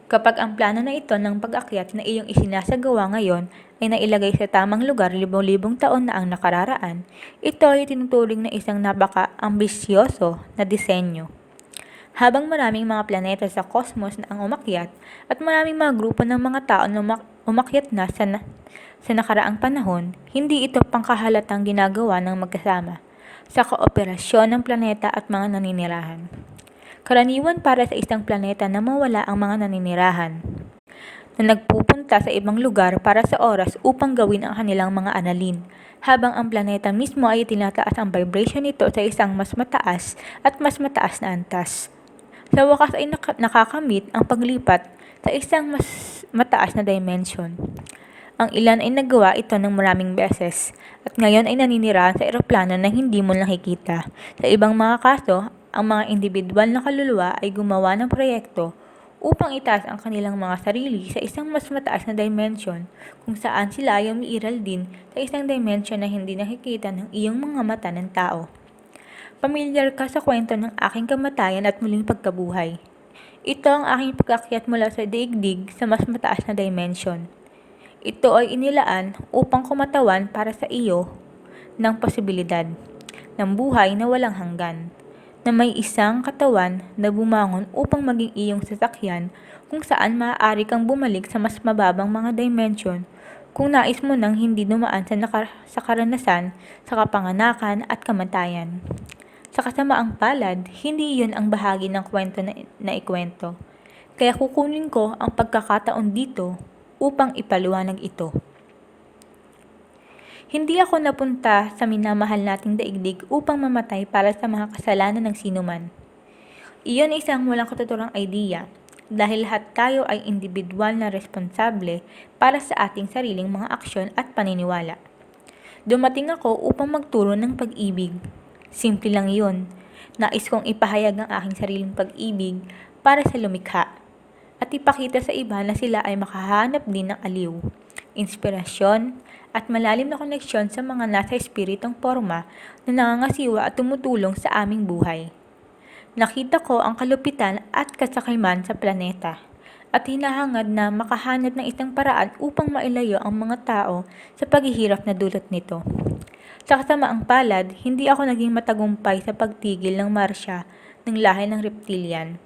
Kapag ang plano na ito ng pag-akyat na iyong isinasagawa ngayon ay nailagay sa tamang lugar libong-libong taon na ang nakararaan, ito ay tinuturing na isang napaka-ambisyoso na disenyo. Habang maraming mga planeta sa kosmos na ang umakyat at maraming mga grupo ng mga tao na umakyat na sa nakaraang panahon, hindi ito pangkahalatang ginagawa ng magkasama sa kooperasyon ng planeta at mga naninirahan. Karaniwan para sa isang planeta na mawala ang mga naninirahan na nagpupunta sa ibang lugar para sa oras upang gawin ang kanilang mga analin, habang ang planeta mismo ay tinataas ang vibration nito sa isang mas mataas at mas mataas na antas. Sa wakas ay nakakamit ang paglipat sa isang mas mataas na dimension. Ang ilan ay nagawa ito ng maraming beses at ngayon ay naninirahan sa eroplano na hindi mo nakikita. Sa ibang mga kaso, ang mga individual na kaluluwa ay gumawa ng proyekto upang itaas ang kanilang mga sarili sa isang mas mataas na dimension kung saan sila ay umiiral din sa isang dimension na hindi nakikita ng iyong mga mata ng tao. Pamilyar ka sa kwento ng aking kamatayan at muling pagkabuhay. Ito ang aking pag-akyat mula sa daigdig sa mas mataas na dimension. Ito ay inilaan upang kumatawan para sa iyo ng posibilidad ng buhay na walang hanggan, na may isang katawan na bumangon upang maging iyong sasakyan kung saan maaari kang bumalik sa mas mababang mga dimension kung nais mo nang hindi dumaan sa karanasan, sa kapanganakan at kamatayan. Sa kasamaang palad, hindi iyon ang bahagi ng kwento na ikwento. Kaya kukunin ko ang pagkakataon dito upang ipaliwanag ito. Hindi ako napunta sa minamahal nating daigdig upang mamatay para sa mga kasalanan ng sinuman. Iyon ay isang walang katuturang idea dahil lahat tayo ay individual na responsable para sa ating sariling mga aksyon at paniniwala. Dumating ako upang magturo ng pag-ibig. Simple lang yun. Nais kong ipahayag ang aking sariling pag-ibig para sa lumikha at ipakita sa iba na sila ay makahanap din ng aliw, inspirasyon, at malalim na koneksyon sa mga nasa espiritong forma na nangangasiwa at tumutulong sa aming buhay. Nakita ko ang kalupitan at kasakiman sa planeta at hinahangad na makahanap ng isang paraan upang mailayo ang mga tao sa paghihirap na dulot nito. Sa kasamaang palad, hindi ako naging matagumpay sa pagtigil ng marsya ng lahi ng reptilian.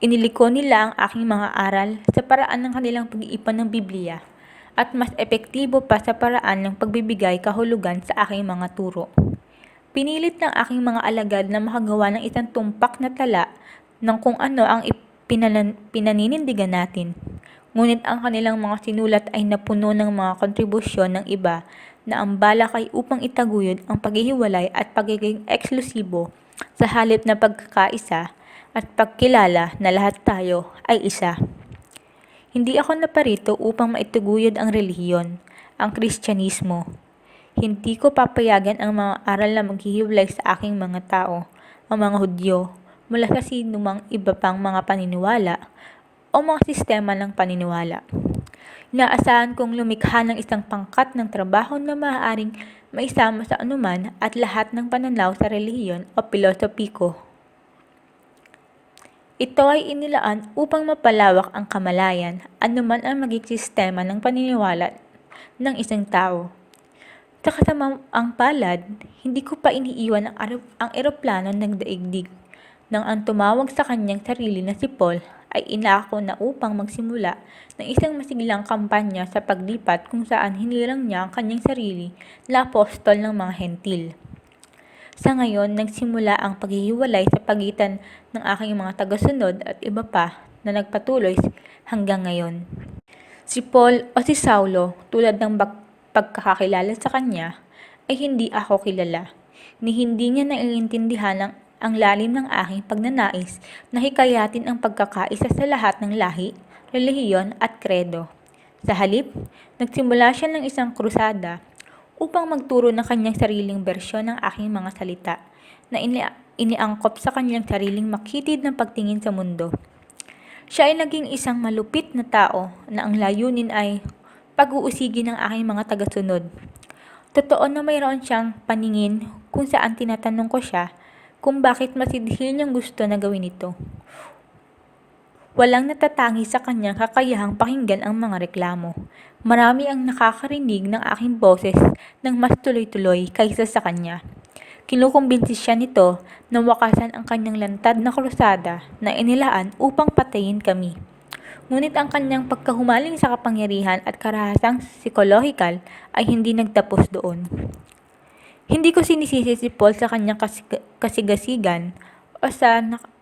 Iniliko nila ang aking mga aral sa paraan ng kanilang pag-iipon ng Biblia at mas epektibo pa sa paraan ng pagbibigay kahulugan sa aking mga turo. Pinilit ng aking mga alagad na makagawa ng isang tumpak na tala ng kung ano ang pinaninindigan natin. Ngunit ang kanilang mga sinulat ay napuno ng mga kontribusyon ng iba na ang balak ay upang itaguyod ang paghihiwalay at pagiging eksklusibo sa halip na pagkakaisa at pagkilala na lahat tayo ay isa. Hindi ako naparito upang maituguyod ang relihiyon, ang Kristyanismo. Hindi ko papayagan ang mga aral na maghihiwalay sa aking mga tao, ang mga Hudyo, mula sa sinumang iba pang mga paniniwala o mga sistema ng paniniwala. Inaasahan kong lumikha ng isang pangkat ng trabaho na maaaring maisama sa anuman at lahat ng pananaw sa relihiyon o pilosopiko. Ito ay inilaan upang mapalawak ang kamalayan, anuman ang maging sistema ng paniniwala ng isang tao. Sa kasamaang palad, hindi ko pa iniiwan ang eroplano ng daigdig. Nang ang tumawag sa kanyang sarili na si Paul ay inako na upang magsimula ng isang masiglang kampanya sa paglipat kung saan hinirang niya ang kanyang sarili na apostol ng mga hentil. Sa ngayon, nagsimula ang paghihiwalay sa pagitan ng aking mga tagasunod at iba pa na nagpatuloy hanggang ngayon. Si Paul o si Saulo, tulad ng pagkakakilala sa kanya, ay hindi ako kilala, ni hindi niya naiintindihan ang lalim ng aking pagnanais na hikayatin ang pagkakaisa sa lahat ng lahi, relihiyon at kredo. Sa halip, nagsimula siya ng isang krusada upang magturo ng kanyang sariling bersyon ng aking mga salita na iniangkop sa kanyang sariling makitid ng pagtingin sa mundo. Siya ay naging isang malupit na tao na ang layunin ay pag-uusigin ng aking mga tagasunod. Totoo na mayroon siyang paningin kung saan tinatanong ko siya kung bakit masidhil niyang gusto na gawin ito. Walang natatangi sa kanyang kakayahang pakinggan ang mga reklamo. Marami ang nakakarinig ng aking boses ng mas tuloy-tuloy kaysa sa kanya. Kinukumbinsi siya nito na wakasan ang kanyang lantad na krusada na inilaan upang patayin kami. Ngunit ang kanyang pagkahumaling sa kapangyarihan at karahasang psikolohikal ay hindi nagtapos doon. Hindi ko sinisisi si Paul sa kanyang kasigasigan o sa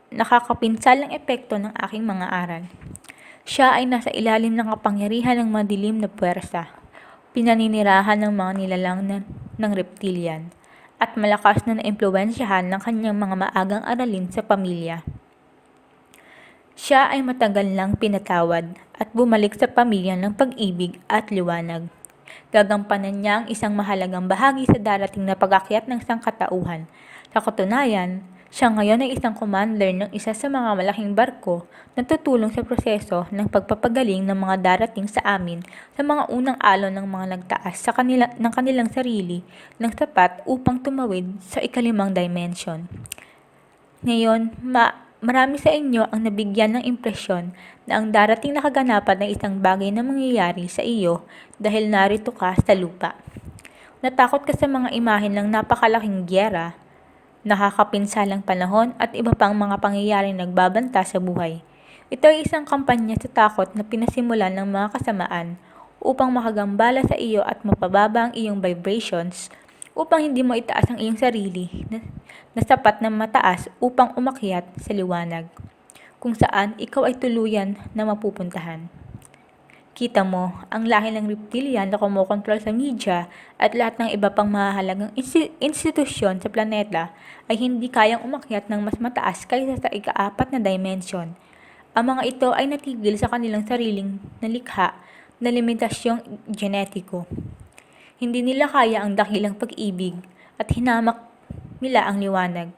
nakakapinsalang epekto ng aking mga aral. Siya ay nasa ilalim ng kapangyarihan ng madilim na puwersa, pinaninirahan ng mga nilalang ng reptilian, at malakas na naimpluwensyahan ng kanyang mga maagang aralin sa pamilya. Siya ay matagal lang pinatawad at bumalik sa pamilya ng pag-ibig at liwanag. Gagampanan niya ang isang mahalagang bahagi sa darating na pag-akyat ng sangkatauhan. Sa katunayan, siya ngayon ay isang commander ng isa sa mga malaking barko na tutulong sa proseso ng pagpapagaling ng mga darating sa amin sa mga unang alon ng mga nagtaas ng kanilang sarili ng sapat upang tumawid sa ikalimang dimension. Ngayon, marami sa inyo ang nabigyan ng impresyon na ang darating na kaganapan ay isang bagay na mangyayari sa iyo dahil narito ka sa lupa. Natakot ka sa mga imahen ng napakalaking gyera, nakakapinsalang panahon at iba pang mga pangyayaring nagbabanta sa buhay. Ito ay isang kampanya sa takot na pinasimulan ng mga kasamaan upang makagambala sa iyo at mapababa ang iyong vibrations upang hindi mo itaas ang iyong sarili na sapat na mataas upang umakyat sa liwanag, kung saan ikaw ay tuluyan na mapupuntahan. Kita mo, ang lahi ng reptilian na kumokontrol sa media at lahat ng iba pang mahalagang institusyon sa planeta ay hindi kayang umakyat ng mas mataas kaysa sa ika-4 na dimension. Ang mga ito ay natigil sa kanilang sariling nalikha na limitasyong genetiko. Hindi nila kaya ang dakilang pag-ibig at hinamak nila ang liwanag.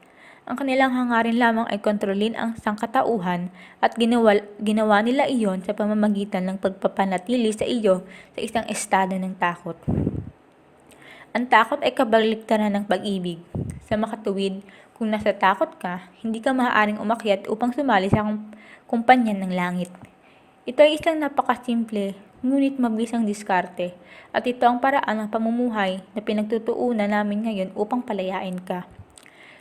Ang kanilang hangarin lamang ay kontrolin ang sangkatauhan at ginawa nila iyon sa pamamagitan ng pagpapanatili sa iyo sa isang estado ng takot. Ang takot ay kabaliktaran ng pag-ibig. Sa makatuwid, kung nasa takot ka, hindi ka maaaring umakyat upang sumali sa kumpanya ng langit. Ito ay isang napakasimple, ngunit mabisang diskarte, at ito ang paraan ng pamumuhay na pinagtutuunan namin ngayon upang palayain ka.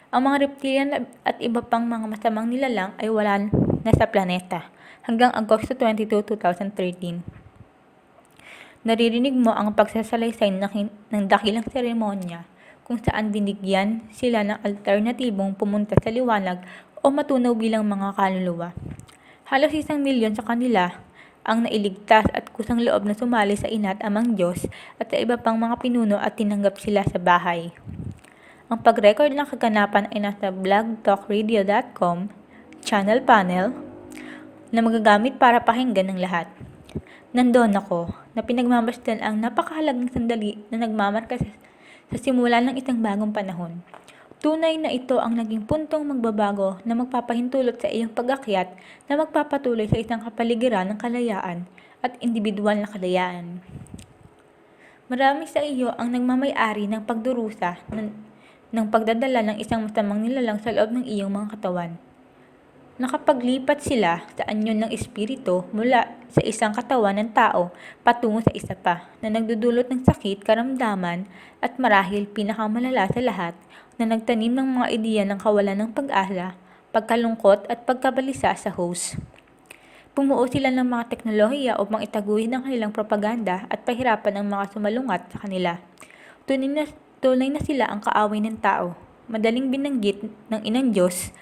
Ang mga reptilian at iba pang mga masamang nilalang ay wala na sa planeta hanggang Agosto 22, 2013. Naririnig mo ang pagsasalaysay ng dakilang seremonya kung saan binigyan sila ng alternatibong pumunta sa liwanag o matunaw bilang mga kaluluwa. Halos 1,000,000 sa kanila ang nailigtas at kusang loob na sumali sa Ina't Amang Diyos at sa iba pang mga pinuno at tinanggap sila sa bahay. Ang pag-record ng kaganapan ay nasa blogtalkradio.com channel panel na magagamit para pakinggan ng lahat. Nandoon ako na pinagmamasdan ang napakahalagang sandali na nagmamarka sa simula ng isang bagong panahon. Tunay na ito ang naging puntong magbabago na magpapahintulot sa iyong pag-akyat na magpapatuloy sa isang kapaligiran ng kalayaan at individual na kalayaan. Marami sa iyo ang nagmamay-ari ng pagdurusa ng pagdadala ng isang masamang nilalang sa loob ng iyong mga katawan. Nakapaglipat sila sa anyo ng espiritu mula sa isang katawan ng tao patungo sa isa pa na nagdudulot ng sakit, karamdaman at marahil pinakamalala sa lahat na nagtanim ng mga ideya ng kawalan ng pag-asa, pagkalungkot at pagkabalisa sa host. Bumuo sila ng mga teknolohiya upang itaguhin ang kanilang propaganda at pahirapan ang mga sumalungat sa kanila. Tunay na sila ang kaaway ng tao. Madaling binanggit ng Inang Diyos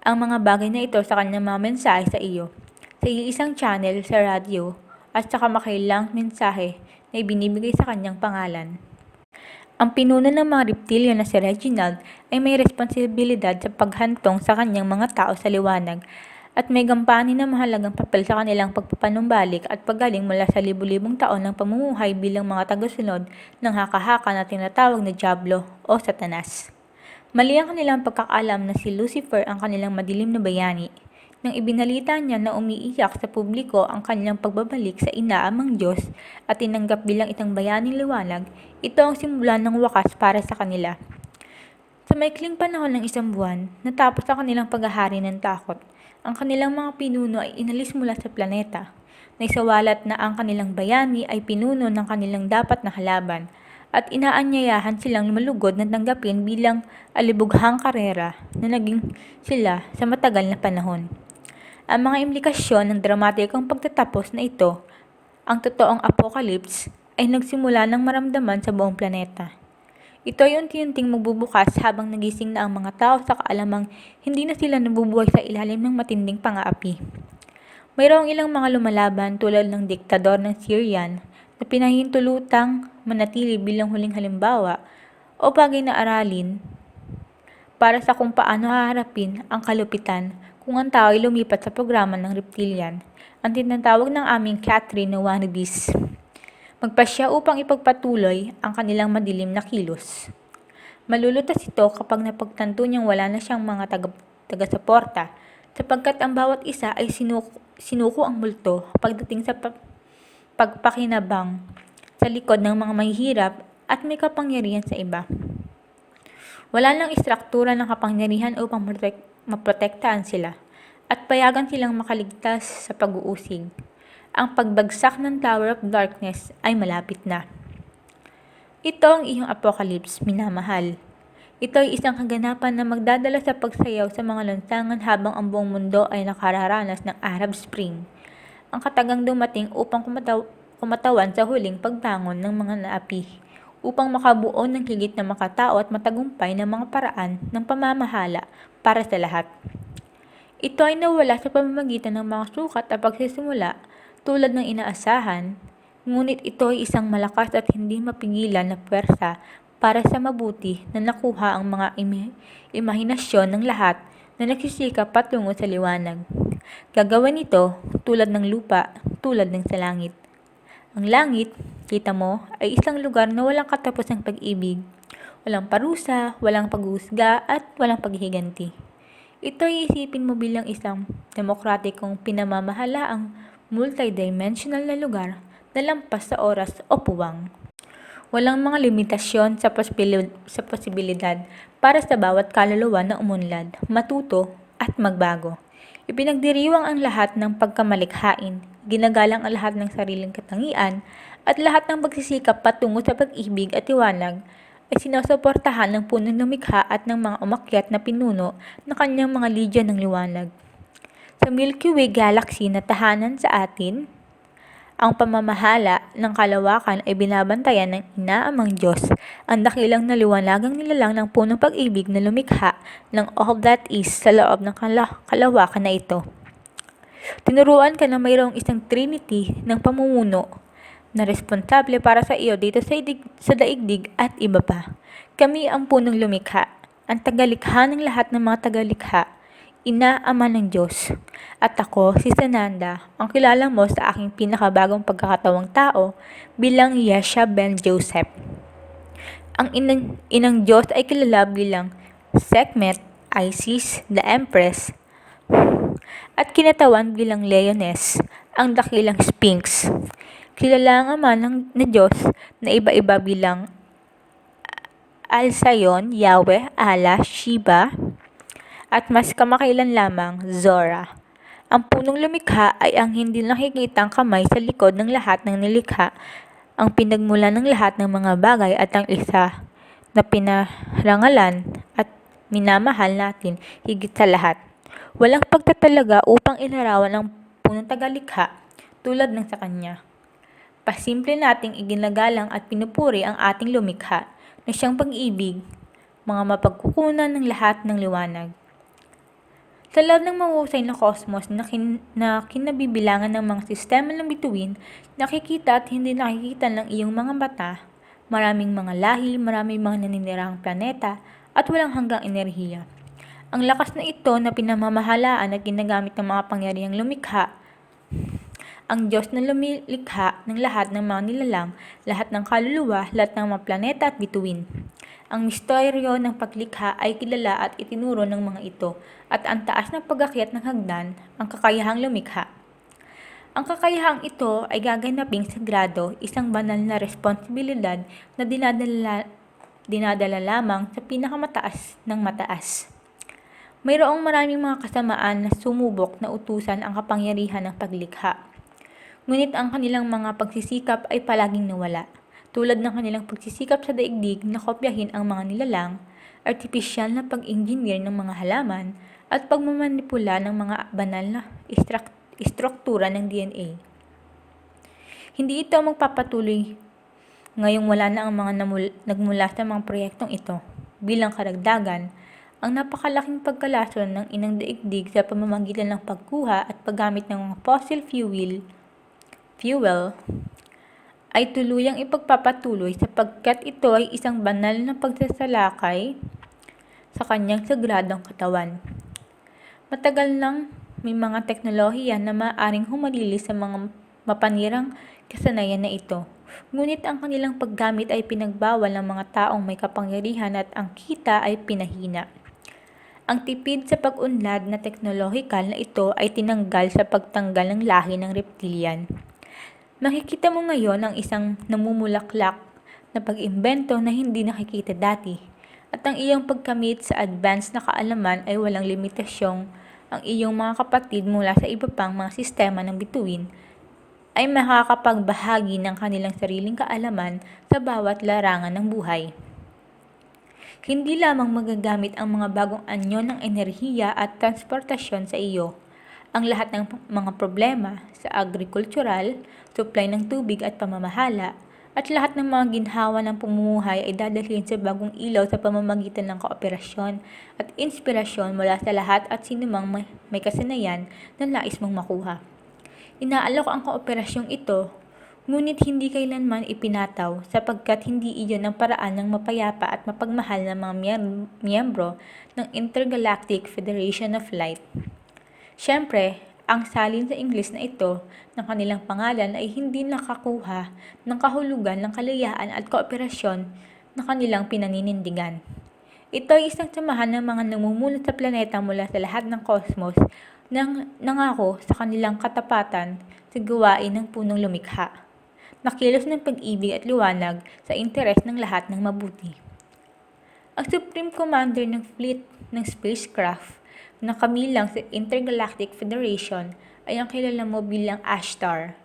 ang mga bagay na ito sa kanyang mga mensahe sa iyo, sa isang channel sa radyo at sa kamakailang mensahe na ibinibigay sa kanyang pangalan. Ang pinuno ng mga reptilian na si Reginald ay may responsibilidad sa paghantong sa kanyang mga tao sa liwanag at may gampanin na mahalagang papel sa kanilang pagpapanumbalik at paggaling mula sa libu-libong taon ng pamumuhay bilang mga tagasunod ng haka-haka na tinatawag na Diablo o Satanas. Mali ang kanilang pagkakaalam na si Lucifer ang kanilang madilim na bayani. Nang ibinalita niya na umiiyak sa publiko ang kanilang pagbabalik sa inaamang Diyos at tinanggap bilang isang bayaning liwanag, ito ang simula ng wakas para sa kanila. Sa maikling panahon ng 1 buwan, natapos ang kanilang paghahari ng takot. ang kanilang mga pinuno ay inalis mula sa planeta. Naisawalat na ang kanilang bayani ay pinuno ng kanilang dapat na kalaban at inaanyayahan silang malugod na tanggapin bilang alibughang karera na naging sila sa matagal na panahon. Ang mga implikasyon ng dramatikong pagtatapos na ito, ang totoong apocalypse, ay nagsimula ng maramdaman sa buong planeta. Ito ay unti-unting magbubukas habang nagising na ang mga tao sa kaalamang hindi na sila nabubuhay sa ilalim ng matinding pang-aapi. Mayroong ilang mga lumalaban tulad ng diktador ng Syrian na pinahintulutang manatili bilang huling halimbawa o bagay na aralin para sa kung paano haharapin ang kalupitan kung ang tao ay lumipat sa programa ng reptilian, ang tinatawag ng aming Catherine na wannabes. Magpasya upang ipagpatuloy ang kanilang madilim na kilos. Malulutas ito kapag napagtanto niyang wala na siyang mga taga-suporta sapagkat ang bawat isa ay sinuko ang multo pagdating sa pagpakinabang sa likod ng mga mahihirap at may kapangyarihan sa iba. Wala nang istruktura ng kapangyarihan upang maprotektahan sila at payagan silang makaligtas sa pag-uusig. Ang pagbagsak ng Tower of Darkness ay malapit na. Ito ang iyong apocalypse, minamahal. Ito ay isang kaganapan na magdadala sa pagsayaw sa mga lansangan habang ang buong mundo ay nakararanas ng Arab Spring. Ang katagang dumating upang kumatawan sa huling pagbangon ng mga naapi, upang makabuo ng higit na makatao at matagumpay na mga paraan ng pamamahala para sa lahat. Ito ay nawala sa pamamagitan ng mga sukat at pagsisimula tulad ng inaasahan, ngunit ito ay isang malakas at hindi mapigilan na pwersa para sa mabuti na nakuha ang mga imahinasyon ng lahat na nagsisikap patungo sa liwanag. Gagawin ito tulad ng lupa, tulad ng sa langit. Ang langit, kita mo, ay isang lugar na walang katapusang pag-ibig, walang parusa, walang paghuhusga at walang paghihiganti. Ito ay isipin mo bilang isang demokratikong pinamamahalaang multidimensional na lugar na lampas sa oras o puwang. Walang mga limitasyon sa posibilidad para sa bawat kaluluwa na umunlad, matuto at magbago. Ipinagdiriwang ang lahat ng pagkamalikhain, ginagalang ang lahat ng sariling katangian, at lahat ng pagsisikap patungo sa pag-ibig at tiwanag ay sinusuportahan ng punong lumikha at ng mga umakyat na pinuno na kanyang mga linya ng liwanag. Sa Milky Way Galaxy na tahanan sa atin, ang pamamahala ng kalawakan ay binabantayan ng inaamang Diyos, ang dakilang naliwanagang nilalang ng punong pag-ibig na lumikha ng all that is sa loob ng kalawakan na ito. Tinuruan ka na mayroong isang trinity ng pamumuno na responsable para sa iyo dito sa daigdig at iba pa. Kami ang punong lumikha, ang tagalikha ng lahat ng mga tagalikha, Ina, Ama ng Diyos. At ako, si Sananda, ang kilala mo sa aking pinakabagong pagkakatawang tao bilang Yesha Ben Joseph. Ang inang Diyos ay kilala bilang Sekhmet, Isis, the Empress, at kinatawan bilang Leoness, ang dakilang Sphinx. Kilala ang Ama na Diyos na iba-iba bilang Alsayon, Yahweh, Allah, Shiva, at mas kamakailan lamang, Zora. Ang punong lumikha ay ang hindi nakikitang kamay sa likod ng lahat ng nilikha, ang pinagmula ng lahat ng mga bagay at ang isa na pinarangalan at minamahal natin higit sa lahat. Walang pagtatalaga upang ilarawan ang punong tagalikha tulad ng sa kanya. Pasimple nating iginagalang at pinupuri ang ating lumikha na siyang pag-ibig, mga mapagkukunan ng lahat ng liwanag. Sa loob ng mahusay na kosmos na kinabibilangan ng mga sistema ng bituin, nakikita at hindi nakikita ng iyong mga mata, maraming mga lahi, maraming mga naninirahang planeta, at walang hanggang enerhiya. Ang lakas na ito na pinamamahalaan at ginagamit ng mga pangyarihang lumikha, ang Diyos na lumilikha ng lahat ng mga nilalang, lahat ng kaluluwa, lahat ng mga planeta at bituin. Ang misteryo ng paglikha ay kilala at itinuro ng mga ito, at ang taas ng pag-akyat ng hagdan, ang kakayahang lumikha. Ang kakayahang ito ay gaganaping sagrado, isang banal na responsibilidad na dinadala lamang sa pinakamataas ng mataas. Mayroong maraming mga kasamaan na sumubok na utusan ang kapangyarihan ng paglikha. Ngunit ang kanilang mga pagsisikap ay palaging nawala, tulad ng kanilang pagsisikap sa daigdig na kopyahin ang mga nilalang, artipisyal na pag-engineer ng mga halaman, at pagmamanipula ng mga banal na istruktura ng DNA. Hindi ito magpapatuloy ngayong wala na ang mga nagmula sa mga proyektong ito. Bilang karagdagan, ang napakalaking pagkalason ng inang daigdig sa pamamagitan ng pagkuha at paggamit ng mga fossil fuel ay tuluyang ipagpapatuloy sapagkat ito ay isang banal na pagsasalakay sa kanyang sagradong katawan. Matagal nang may mga teknolohiya na maaaring humalili sa mga mapanirang kasanayan na ito. Ngunit ang kanilang paggamit ay pinagbawal ng mga taong may kapangyarihan at ang kita ay pinahina. Ang tipid sa pag-unlad na teknolohikal na ito ay tinanggal sa pagtanggal ng lahi ng reptilian. Makikita mo ngayon ang isang namumulaklak na pag-imbento na hindi nakikita dati, at ang iyong pagkamit sa advanced na kaalaman ay walang limitasyong ang iyong mga kapatid mula sa iba pang mga sistema ng bituin ay makakapagbahagi ng kanilang sariling kaalaman sa bawat larangan ng buhay. Hindi lamang magagamit ang mga bagong anyo ng enerhiya at transportasyon sa iyo. Ang lahat ng mga problema sa agrikultural, supply ng tubig at pamamahala, at lahat ng mga ginhawa ng pamumuhay ay dadalhin sa bagong ilaw sa pamamagitan ng kooperasyon at inspirasyon mula sa lahat at sinumang may kasanayan na nais mong makuha. Inaalok ang kooperasyong ito, ngunit hindi kailanman ipinataw sapagkat hindi iyon ang paraan ng mapayapa at mapagmahal ng mga miyembro ng Intergalactic Federation of Light. Siyempre, ang salin sa Ingles na ito ng kanilang pangalan ay hindi nakakuha ng kahulugan ng kalayaan at kooperasyon na kanilang pinaninindigan. Ito ay isang samahan ng mga namumulot sa planeta mula sa lahat ng kosmos nang nangako sa kanilang katapatan sa gawain ng punong lumikha, nakilos ng pag-ibig at liwanag sa interes ng lahat ng mabuti. Ang Supreme Commander ng fleet ng spacecraft na kabilang sa Intergalactic Federation ay ang kilala mo bilang Ashtar.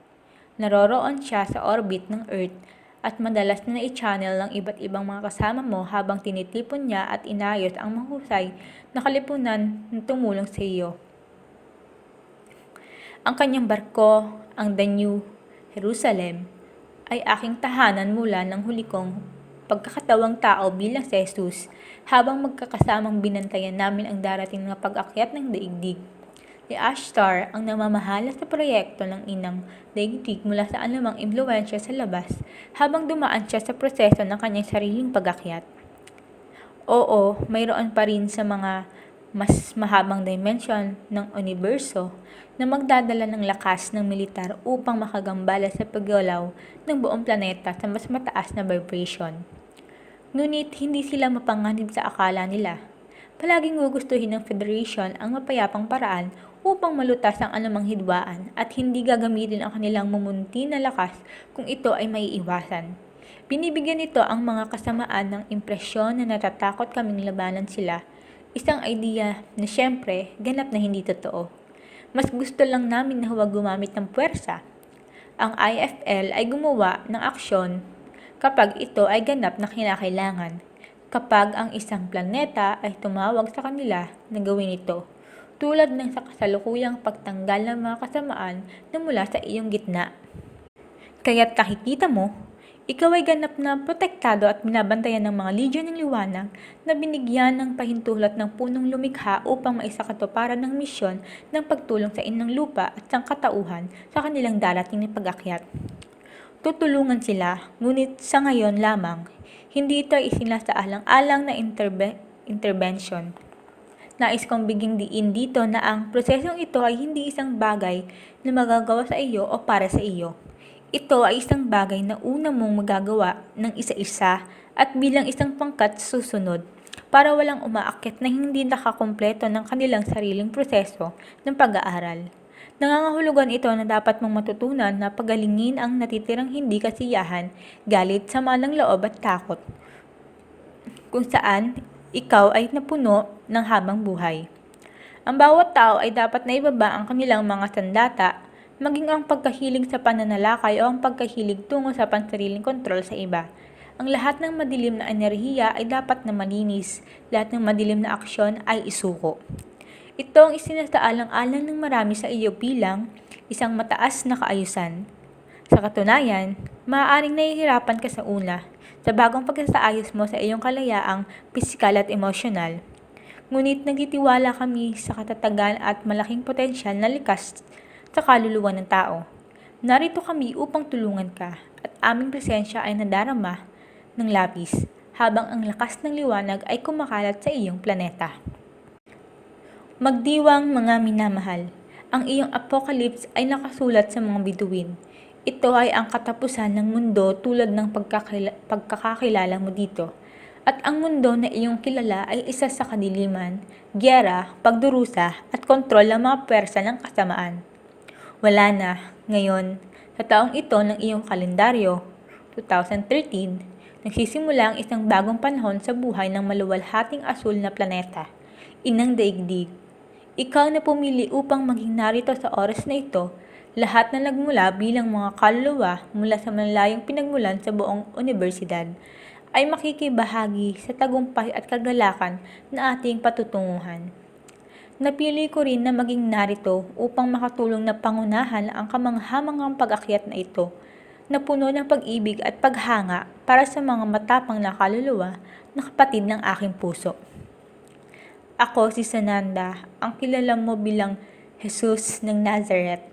Naroroon siya sa orbit ng Earth at madalas na i-channel ng iba't ibang mga kasama mo habang tinitipon niya at inayos ang mahusay na kalipunan na tumulong sa iyo. Ang kanyang barko, ang The New Jerusalem, ay aking tahanan mula ng huli kong pagkakatawang tao bilang si Jesus habang magkakasamang binantayan namin ang darating na pag-akyat ng daigdig. Si Ashtar ang namamahala sa proyekto ng inang daigdig mula sa anumang impluwensya sa labas habang dumaan siya sa proseso ng kanyang sariling pag-akyat. Oo, mayroon pa rin sa mga mas mahabang dimensyon ng universo na magdadala ng lakas ng militar upang makagambala sa paggalaw ng buong planeta sa mas mataas na vibration. Ngunit hindi sila mapanganib sa akala nila. Palaging gugustuhin ng Federation ang mapayapang paraan upang malutas ang anumang hidwaan at hindi gagamitin ang kanilang mumunti na lakas kung ito ay maiiwasan. Binibigyan nito ang mga kasamaan ng impresyon na natatakot kaming labanan sila, isang idea na siyempre ganap na hindi totoo. Mas gusto lang namin na huwag gumamit ng puwersa. Ang IFL ay gumawa ng aksyon kapag ito ay ganap na kinakailangan, kapag ang isang planeta ay tumawag sa kanila na gawin ito, tulad ng sa kasalukuyang pagtanggal ng mga kasamaan na mula sa iyong gitna. Kaya't nakikita mo, ikaw ay ganap na protektado at binabantayan ng mga legion ng liwanag na binigyan ng pahintulot ng punong lumikha upang maisakatuparan ng misyon ng pagtulong sa inang lupa at sangkatauhan sa kanilang darating na pag-akyat. Tutulungan sila, ngunit sa ngayon lamang, hindi ito isinasaalang-alang na intervention. Nais kong biging diin dito na ang prosesong ito ay hindi isang bagay na magagawa sa iyo o para sa iyo. Ito ay isang bagay na una mong magagawa ng isa-isa at bilang isang pangkat susunod para walang umaakyat na hindi nakakumpleto ng kanilang sariling proseso ng pag-aaral. Nangangahulugan ito na dapat mong matutunan na pagalingin ang natitirang hindi kasiyahan, galit, sama ng loob at takot, kung saan ikaw ay napuno ng habang buhay. Ang bawat tao ay dapat na ibaba ang kanilang mga sandata, maging ang pagkahilig sa pananalakay o ang pagkahilig tungo sa pansariling kontrol sa iba. Ang lahat ng madilim na enerhiya ay dapat na malinis, lahat ng madilim na aksyon ay isuko. Ito ang isinasaalang-alang ng marami sa iyo bilang isang mataas na kaayusan. Sa katunayan, maaaring nahihirapan ka sa una, sa bagong pagsasaayos mo sa iyong kalayaang pisikal at emosyonal. Ngunit nagtitiwala kami sa katatagan at malaking potensyal na likas sa kaluluwa ng tao. Narito kami upang tulungan ka at aming presensya ay nadarama ng labis habang ang lakas ng liwanag ay kumakalat sa iyong planeta. Magdiwang mga minamahal, ang iyong apocalypse ay nakasulat sa mga bituin. Ito ay ang katapusan ng mundo tulad ng pagkakakilala mo dito. At ang mundo na iyong kilala ay isa sa kadiliman, giyera, pagdurusa at kontrol ng mga pwersa ng kasamaan. Wala na, ngayon, sa taong ito ng iyong kalendaryo, 2013, nagsisimula ang isang bagong panahon sa buhay ng maluwalhating asul na planeta, inang daigdig. Ikaw na pumili upang maging narito sa oras na ito, lahat na nagmula bilang mga kaluluwa mula sa malalayong pinagmulan sa buong unibersidad, ay makikibahagi sa tagumpay at kagalakan na ating patutunguhan. Napili ko rin na maging narito upang makatulong na pangunahan ang kamanghamanghang pag-akyat na ito, na puno ng pag-ibig at paghanga para sa mga matapang na kaluluwa na kapatid ng aking puso. Ako si Sananda, ang kilala mo bilang Jesus ng Nazareth.